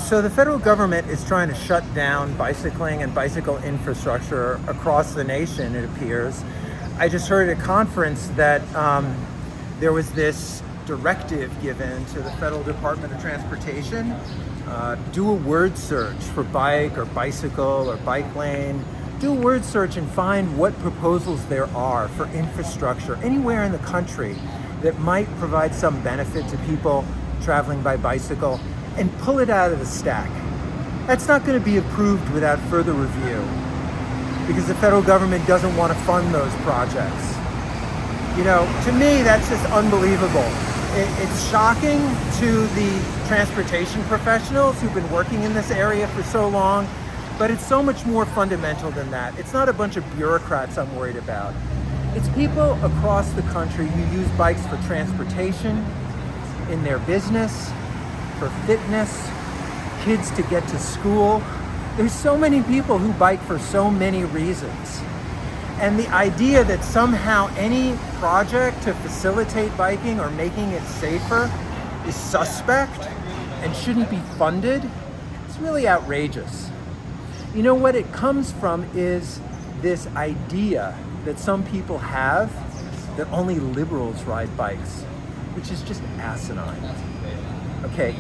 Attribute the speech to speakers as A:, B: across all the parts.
A: So the federal government is trying to shut down bicycling and bicycle infrastructure across the nation, it appears. I just heard at a conference that there was this directive given to the Federal Department of Transportation. Do a word search for bike or bicycle or bike lane. Do a word search and find what proposals there are for infrastructure anywhere in the country that might provide some benefit to people traveling by bicycle, and pull it out of the stack. That's not going to be approved without further review because the federal government doesn't want to fund those projects. You know, to me, that's just unbelievable. It's shocking to the transportation professionals who've been working in this area for so long, but it's so much more fundamental than that. It's not a bunch of bureaucrats I'm worried about. It's people across the country who use bikes for transportation, in their business, for fitness, kids to get to school. There's so many people who bike for so many reasons. And the idea that somehow any project to facilitate biking or making it safer is suspect and shouldn't be funded, it's really outrageous. You know what it comes from is this idea that some people have that only liberals ride bikes, which is just asinine. Okay,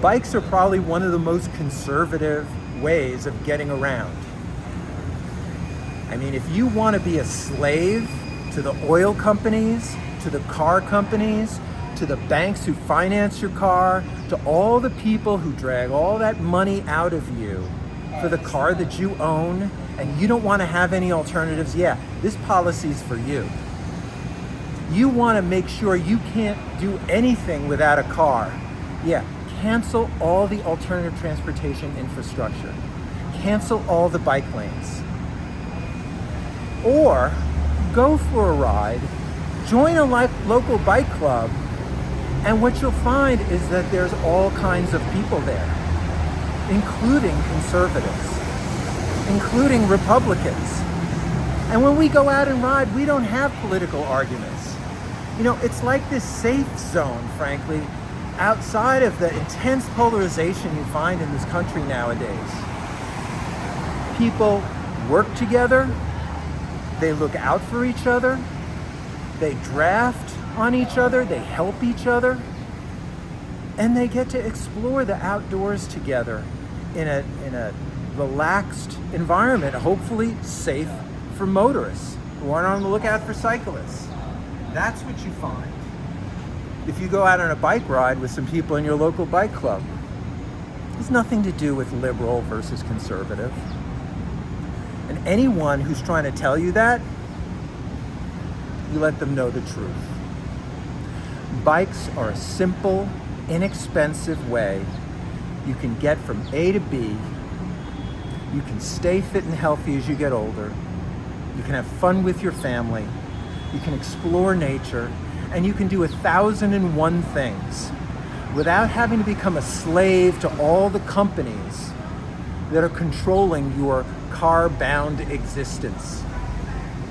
A: bikes are probably one of the most conservative ways of getting around. I mean, if you want to be a slave to the oil companies, to the car companies, to the banks who finance your car, to all the people who drag all that money out of you for the car that you own, and you don't want to have any alternatives, yeah, this policy's for you. You want to make sure you can't do anything without a car. Yeah, cancel all the alternative transportation infrastructure. Cancel all the bike lanes. Or go for a ride, join a local bike club, and what you'll find is that there's all kinds of people there, including conservatives, including Republicans. And when we go out and ride, we don't have political arguments. You know, it's like this safe zone, frankly, outside of the intense polarization you find in this country nowadays. People work together, they look out for each other, they draft on each other, they help each other, and they get to explore the outdoors together in a relaxed environment, hopefully safe for motorists who aren't on the lookout for cyclists. That's what you find if you go out on a bike ride with some people in your local bike club. It has nothing to do with liberal versus conservative. And anyone who's trying to tell you that, you let them know the truth. Bikes are a simple, inexpensive way you can get from A to B. You can stay fit and healthy as you get older. You can have fun with your family. You can explore nature. And you can do 1,001 things without having to become a slave to all the companies that are controlling your car-bound existence.